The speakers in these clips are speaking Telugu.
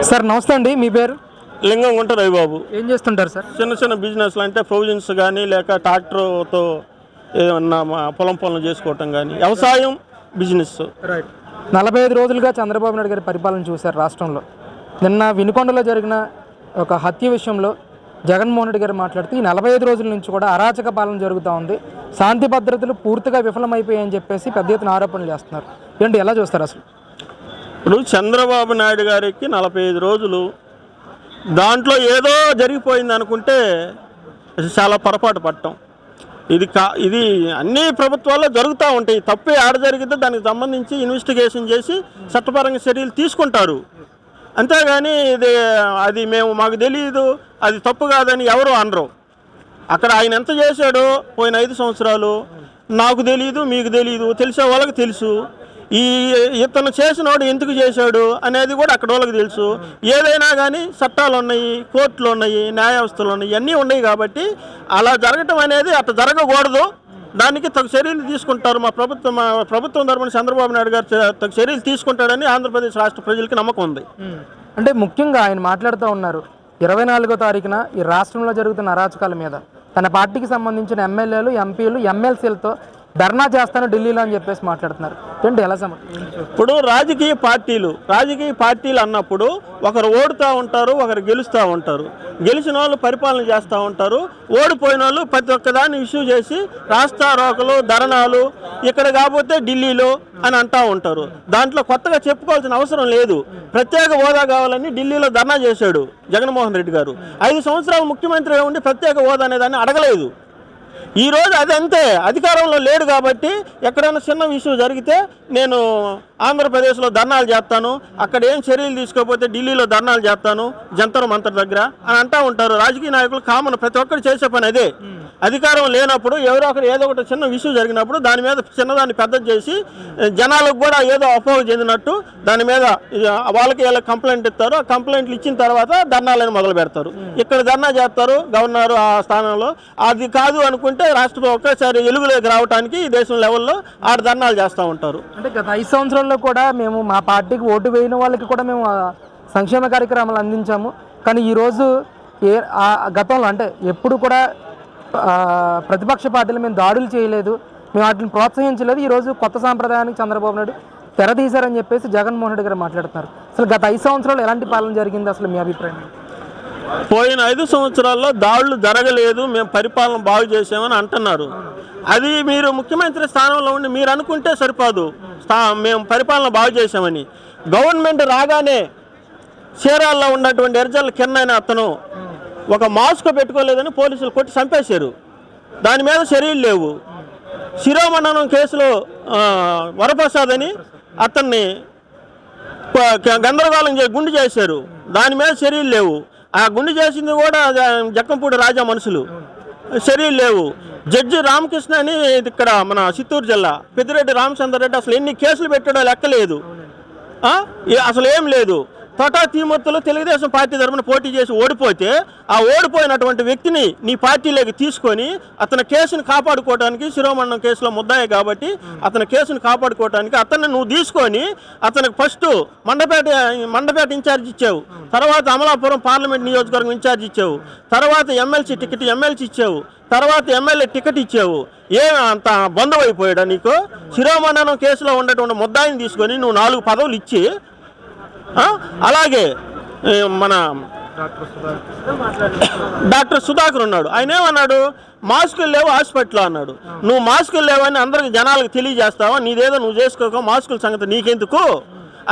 సార్ నమస్తే అండి, మీ పేరు? లింగం గుంట రవిబాబు. ఏం చేస్తుంటారు సార్? చిన్న చిన్న బిజినెస్లు అంటే ప్రొవిజన్స్ కానీ లేక ట్రాక్టర్తో ఏమన్నా పొలం పనులు చేసుకోవటం కానీ వ్యవసాయం బిజినెస్. రైట్. 45 రోజులుగా చంద్రబాబు నాయుడు గారి పరిపాలన చూశారు రాష్ట్రంలో. నిన్న వినుకొండలో జరిగిన ఒక హత్య విషయంలో జగన్మోహన్ రెడ్డి గారు మాట్లాడుతూ ఈ 45 రోజుల నుంచి కూడా అరాచక పాలన జరుగుతూ ఉంది, శాంతి భద్రతలు పూర్తిగా విఫలమైపోయాయని చెప్పేసి పెద్ద ఎత్తున ఆరోపణలు చేస్తున్నారు. ఏంటి, ఎలా చూస్తారు అసలు? ఇప్పుడు చంద్రబాబు నాయుడు గారికి 45 రోజులు దాంట్లో ఏదో జరిగిపోయింది అనుకుంటే చాలా పొరపాటు పడటం. ఇది అన్ని ప్రభుత్వాల్లో జరుగుతూ ఉంటాయి. తప్పు ఆడ జరిగితే దానికి సంబంధించి ఇన్వెస్టిగేషన్ చేసి చట్టపరంగా చర్యలు తీసుకుంటారు. అంతేగాని అది మాకు తెలియదు, అది తప్పు కాదని ఎవరు అనరు. అక్కడ ఆయన ఎంత చేశాడో పోయిన 5 సంవత్సరాలు నాకు తెలియదు, మీకు తెలియదు, తెలిసే వాళ్ళకి తెలుసు. ఇతను చేసినోడు ఎందుకు చేశాడు అనేది కూడా అక్కడ వాళ్ళకి తెలుసు. ఏదైనా కానీ చట్టాలు ఉన్నాయి, కోర్టులు ఉన్నాయి, న్యాయ వ్యవస్థలు ఉన్నాయి, ఇవన్నీ ఉన్నాయి. కాబట్టి అలా జరగటం అనేది అట్లా జరగకూడదు. దానికి తగు చర్యలు తీసుకుంటారు. మా ప్రభుత్వం తరపున చంద్రబాబు నాయుడు గారు తగు చర్యలు తీసుకుంటాడని ఆంధ్రప్రదేశ్ రాష్ట్ర ప్రజలకి నమ్మకం ఉంది. అంటే ముఖ్యంగా ఆయన మాట్లాడుతూ ఉన్నారు, 24వ తారీఖున ఈ రాష్ట్రంలో జరుగుతున్న అరాచకాల మీద తన పార్టీకి సంబంధించిన ఎమ్మెల్యేలు, ఎంపీలు, ఎమ్మెల్సీలతో ధర్నా చేస్తాను ఢిల్లీలో అని చెప్పేసి మాట్లాడుతున్నారు. ఏంటి, ఎలా ఇప్పుడు రాజకీయ పార్టీలు అన్నప్పుడు ఒకరు ఓడుతూ ఉంటారు, ఒకరు గెలుస్తూ ఉంటారు. గెలిచిన వాళ్ళు పరిపాలన చేస్తూ ఉంటారు, ఓడిపోయిన వాళ్ళు ప్రతి ఒక్కదాన్ని ఇష్యూ చేసి రాస్తారోకలు, ధర్నాలు, ఇక్కడ కాకపోతే ఢిల్లీలో అని అంటూ ఉంటారు. దాంట్లో కొత్తగా చెప్పుకోవాల్సిన అవసరం లేదు. ప్రత్యేక హోదా కావాలని ఢిల్లీలో ధర్నా చేశాడు జగన్మోహన్ రెడ్డి గారు. 5 సంవత్సరాలు ముఖ్యమంత్రిగా ఉండి ప్రత్యేక హోదా అనేదాన్ని అడగలేదు. ఈరోజు అదంతే, అధికారంలో లేడు కాబట్టి ఎక్కడైనా చిన్న ఇష్యూ జరిగితే నేను ఆంధ్రప్రదేశ్లో ధర్నాలు చేస్తాను, అక్కడ ఏం చర్యలు తీసుకోకపోతే ఢిల్లీలో ధర్నాలు చేస్తాను జంతర్ మంతర్ దగ్గర అని అంటూ ఉంటారు. రాజకీయ నాయకులు కామన్, ప్రతి ఒక్కరు చేసే పని అదే. అధికారం లేనప్పుడు ఎవరో ఒకరు ఏదో ఒకటి చిన్న ఇష్యూ జరిగినప్పుడు దాని మీద చిన్నదాన్ని పెద్దది చేసి జనాలకు కూడా ఏదో అపోహ చెందినట్టు దాని మీద వాళ్ళకి ఎలా కంప్లైంట్ ఇస్తారు, ఆ కంప్లైంట్లు ఇచ్చిన తర్వాత ధర్నాలను మొదలు పెడతారు. ఇక్కడ ధర్నా చేస్తారు గవర్నర్ ఆ స్థానంలో. అది కాదు అనుకుంటే రాష్ట్రం ఒకేసారి వెలుగులోకి రావడానికి ఈ దేశం లెవెల్లో ఆడ ధర్నాలు చేస్తూ ఉంటారు. అంటే గత 5 సంవత్సరాల్లో కూడా మేము మా పార్టీకి ఓటు వేయని వాళ్ళకి కూడా మేము సంక్షేమ కార్యక్రమాలు అందించాము. కానీ ఈరోజు గతంలో అంటే ఎప్పుడు కూడా ప్రతిపక్ష పార్టీలు మేము దాడులు చేయలేదు, మేము వాటిని ప్రోత్సహించలేదు. ఈరోజు కొత్త సాంప్రదాయానికి చంద్రబాబు నాయుడు తెరదీశారని చెప్పేసి జగన్మోహన్ రెడ్డి గారు మాట్లాడుతున్నారు. అసలు గత 5 సంవత్సరాలు ఎలాంటి పాలన జరిగింది, అసలు మీ అభిప్రాయం? పోయిన 5 సంవత్సరాల్లో దాడులు జరగలేదు, మేము పరిపాలన బాగు చేసామని అంటున్నారు. అది మీరు ముఖ్యమంత్రి స్థానంలో ఉండి మీరు అనుకుంటే సరిపోదు మేము పరిపాలన బాగు చేసామని. గవర్నమెంట్ రాగానే చీరాల్లో ఉన్నటువంటి ఎర్జల్ కిరణ్ అనే అతను ఒక మాస్క్ పెట్టుకోలేదని పోలీసులు కొట్టి చంపేశారు. దాని మీద చర్యలు లేవు. శిరోమండనం కేసులో వరప్రసాద్ అని అతన్ని గందరగోళం గుండు చేశారు. దాని మీద చర్యలు లేవు. ఆ గుండు చేసింది కూడా జక్కంపూడి రాజా మనుషులు, చర్యలు లేవు. జడ్జి రామకృష్ణ అని ఇక్కడ మన చిత్తూరు జిల్లా పెద్దిరెడ్డి రామచంద్రరెడ్డి అసలు ఎన్ని కేసులు పెట్టాడో లెక్కలేదు, అసలు ఏం లేదు. తోటా తీమూర్తులు తెలుగుదేశం పార్టీ తరఫున పోటీ చేసి ఓడిపోతే ఆ ఓడిపోయినటువంటి వ్యక్తిని నీ పార్టీలోకి తీసుకొని అతని కేసును కాపాడుకోవడానికి, శిరోమండలం కేసులో ముద్దాయి కాబట్టి అతని కేసును కాపాడుకోవడానికి అతన్ని నువ్వు తీసుకొని అతనికి ఫస్ట్ మండపేట ఇన్ఛార్జ్ ఇచ్చావు, తర్వాత అమలాపురం పార్లమెంట్ నియోజకవర్గం ఇన్ఛార్జ్ ఇచ్చావు, తర్వాత ఎమ్మెల్సీ ఇచ్చావు, తర్వాత ఎమ్మెల్యే టికెట్ ఇచ్చావు. అంత బంధు అయిపోయాడా నీకు? శిరోమండలం కేసులో ఉన్నటువంటి ముద్దాయిని తీసుకొని నువ్వు 4 పదవులు ఇచ్చి, అలాగే మన డాక్టర్ సుధాకర్ ఉన్నాడు, ఆయన ఏమన్నాడు, మాస్కులు లేవు హాస్పిటల్లో అన్నాడు. నువ్వు మాస్కులు లేవని అందరికి జనాలకు తెలియజేస్తావా? నీదేదో నువ్వు చేసుకోక మాస్కుల సంగతి నీకెందుకు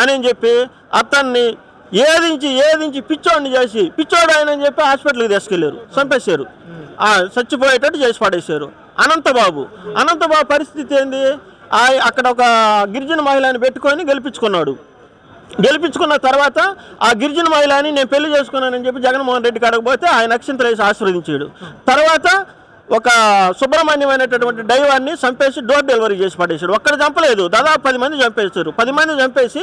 అని చెప్పి అతన్ని ఏదించి పిచ్చోడిని చేసి పిచ్చోడు ఆయన చెప్పి హాస్పిటల్కి తీసుకెళ్ళారు, చంపేశారు, చచ్చిపోయేటట్టు చేసి పడేశారు. అనంతబాబు పరిస్థితి ఏంది? అక్కడ ఒక గిరిజన మహిళని పెట్టుకొని గెలిపించుకున్న తర్వాత ఆ గిరిజన మహిళని నేను పెళ్లి చేసుకున్నానని చెప్పి జగన్మోహన్ రెడ్డి కాడకపోతే ఆయన అక్షంతలు వేసి ఆశీర్వదించాడు. తర్వాత ఒక సుబ్రహ్మణ్యం అనేటటువంటి దైవాన్ని చంపేసి డోర్ డెలివరీ చేసి పడేశాడు. ఒక్కడ చంపలేదు, దాదాపు 10 మంది చంపేశారు. 10 మంది చంపేసి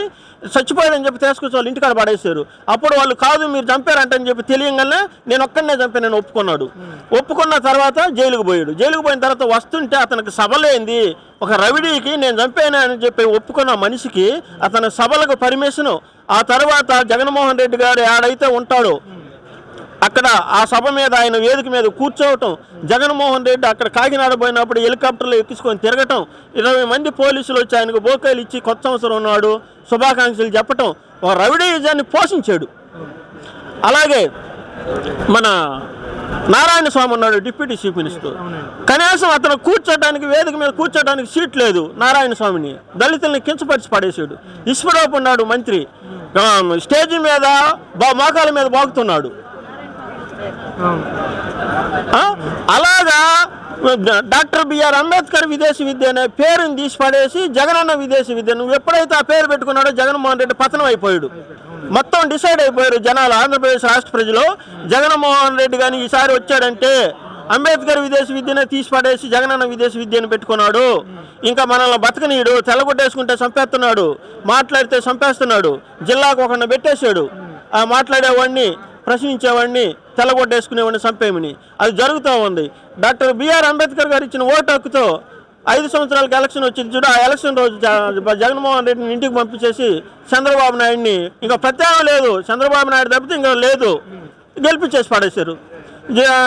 చచ్చిపోయాడని చెప్పి తీసుకొచ్చి వాళ్ళు ఇంటికాడ పడేశారు. అప్పుడు వాళ్ళు కాదు మీరు చంపారంటని చెప్పి తెలియగానే నేను ఒక్కడనే చంపానని ఒప్పుకున్నాడు. ఒప్పుకున్న తర్వాత జైలుకు పోయాడు. జైలుకు పోయిన తర్వాత వస్తుంటే అతనికి సభలేంది, ఒక రవిడీకి నేను చంపాను అని చెప్పి ఒప్పుకున్న మనిషికి అతని సభలకు పర్మిషను. ఆ తర్వాత జగన్మోహన్ రెడ్డి గారు ఆడైతే ఉంటాడో అక్కడ ఆ సభ మీద ఆయన వేదిక మీద కూర్చోవటం, జగన్మోహన్ రెడ్డి అక్కడ కాకినాడ పోయినప్పుడు హెలికాప్టర్లో ఎక్కించుకొని తిరగటం, 20 మంది పోలీసులు వచ్చి ఆయనకు బోకేలు ఇచ్చి కొత్త సంవత్సరం ఉన్నాడు శుభాకాంక్షలు చెప్పటం, ఒక రవిడీజాన్ని పోషించాడు. అలాగే మన నారాయణ స్వామి ఉన్నాడు డిప్యూటీ చీఫ్ మినిస్టర్, కనీసం అతను కూర్చోడానికి వేదిక మీద కూర్చోడానికి సీట్ లేదు. నారాయణ స్వామిని దళితుల్ని కించపరిచి పడేశాడు. ఈశ్వరరావు ఉన్నాడు మంత్రి, స్టేజీ మీద మోకాల మీద బాగుతున్నాడు. అలాగా డాక్టర్ బిఆర్ అంబేద్కర్ విదేశీ విద్య అనే పేరుని తీసి పడేసి జగనన్న విదేశీ విద్య, నువ్వు ఎప్పుడైతే ఆ పేరు పెట్టుకున్నాడో జగన్మోహన్ రెడ్డి పతనం అయిపోయాడు. మొత్తం డిసైడ్ అయిపోయారు జనాలు, ఆంధ్రప్రదేశ్ రాష్ట్ర ప్రజలు. జగన్మోహన్ రెడ్డి కానీ ఈసారి వచ్చాడంటే అంబేద్కర్ విదేశీ విద్యనే తీసి పడేసి జగనన్న విదేశీ విద్యను పెట్టుకున్నాడు. ఇంకా మనల్ని బతకనీయుడు, తెల్లగొట్టేసుకుంటే చంపేస్తున్నాడు, మాట్లాడితే చంపేస్తున్నాడు, జిల్లాకు ఒకరిని పెట్టేశాడు. ఆ మాట్లాడేవాడిని ప్రశ్నించేవాడిని తెల్లగొట్టేసుకునేవాడిని చంపేమని అది జరుగుతూ ఉంది. డాక్టర్ బిఆర్ అంబేద్కర్ గారు ఇచ్చిన ఓటు హక్కుతో 5 సంవత్సరాలకు ఎలక్షన్ వచ్చింది చూడు. ఆ ఎలక్షన్ రోజు జగన్మోహన్ రెడ్డిని ఇంటికి పంపించేసి చంద్రబాబు నాయుడిని ఇంకా ప్రత్యేకం లేదు, చంద్రబాబు నాయుడు తప్పితే ఇంకా లేదు, గెలిపించేసి పడేశారు.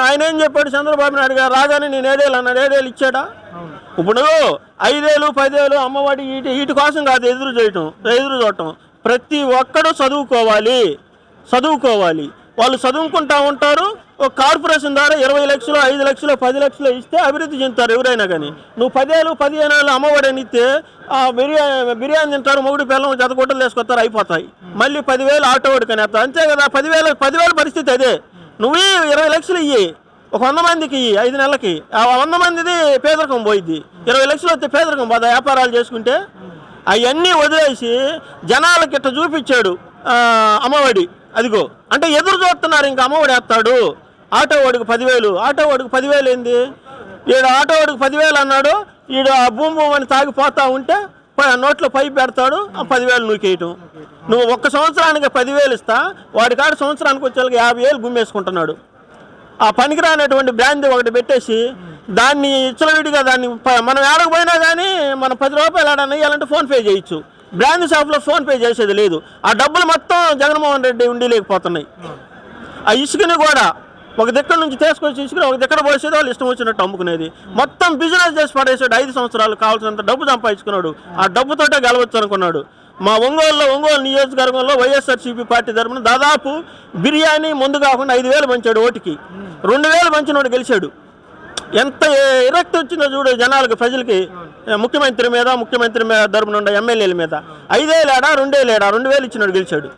ఆయన ఏం చెప్పాడు చంద్రబాబు నాయుడు గారు రాగానే నేను 7 ఏళ్ళు అన్నాడు. 7 ఏళ్ళు ఇచ్చాడా? ఇప్పుడు 5 ఏళ్ళు 10 ఏళ్ళు అమ్మఒడి వీటి కోసం కాదు ఎదురు చూడటం. ప్రతి ఒక్కడూ చదువుకోవాలి. వాళ్ళు చదువుకుంటూ ఉంటారు. ఒక కార్పొరేషన్ ద్వారా 20 లక్షలు 5 లక్షలు 10 లక్షలు ఇస్తే అభివృద్ధి చెందుతారు ఎవరైనా కానీ. నువ్వు 10 ఏళ్ళు 15 ఏళ్ళు అమ్మఒడి అని ఇస్తే బిర్యానీ తింటారు, మొగుడు పిల్లలు జతగొట్టలు వేసుకొస్తారు, అయిపోతాయి. మళ్ళీ 10,000 ఆటో వాడికి అనేస్తారు, అంతే కదా. 10,000 పరిస్థితి అదే. నువ్వు 20 లక్షలు ఇయ్యి, ఒక 100 మందికి 5 నెలలకి, ఆ 100 మందిది పేదరికం పోయిద్ది. 20 లక్షలు వస్తే పేదరికం పోదా వ్యాపారాలు చేసుకుంటే? అవన్నీ వదిలేసి జనాలకి ఇట్ట చూపించాడు అమ్మఒడి. అదిగో అంటే ఎదురు చూస్తున్నారు, ఇంకా అమ్మఒడి వేస్తాడు. ఆటో వాడికి 10,000, ఆటో వాడికి 10,000 ఏంది? ఈడు ఆటో వాడికి 10,000 అన్నాడు, ఈడు ఆ భూమి అని తాగిపోతా ఉంటే నోట్లో పైపు పెడతాడు, ఆ 10,000 నూకేయటం. నువ్వు ఒక్క సంవత్సరానికి 10,000 ఇస్తా, వాడి కాడ సంవత్సరానికి వచ్చేళ్ళకి 50,000 గుమ్మేసుకుంటున్నాడు. ఆ పనికిరానటువంటి బ్రాండ్ ఒకటి పెట్టేసి దాన్ని ఇచ్చలవిడిగా దాన్ని మనం ఏడకపోయినా కానీ మనం 10 రూపాయలు ఆడని ఇవ్వాలంటే ఫోన్పే చేయొచ్చు. బ్రాండ్ షాప్లో ఫోన్పే చేసేది లేదు. ఆ డబ్బులు మొత్తం జగన్మోహన్ రెడ్డి ఉండి లేకపోతున్నాయి. ఆ ఇసుకని కూడా ఒక దగ్గర నుంచి తీసుకొచ్చి ఇసుకని ఒక దగ్గర పోసేది, వాళ్ళు ఇష్టం వచ్చినట్టు అమ్ముకునేది. మొత్తం బిజినెస్ చేసి పడేసాడు. 5 సంవత్సరాలు కావాల్సినంత డబ్బు సంపాదించుకున్నాడు. ఆ డబ్బుతోటే గెలవచ్చు అనుకున్నాడు. మా ఒంగోలు నియోజకవర్గంలో వైఎస్ఆర్సీపీ పార్టీ తరఫున దాదాపు బిర్యానీ ముందు కాకుండా 5,000 పంచాడు ఓటుకి. 2,000 పంచినోడు గెలిచాడు. ఎంత ఎరక్ట్ వచ్చిందో చూడు జనాలకు, ప్రజలకి, ముఖ్యమంత్రి తరపున ఉండే ఎమ్మెల్యేల మీద. 5,000 2,000 2,000 ఇచ్చినాడు గెలిచాడు.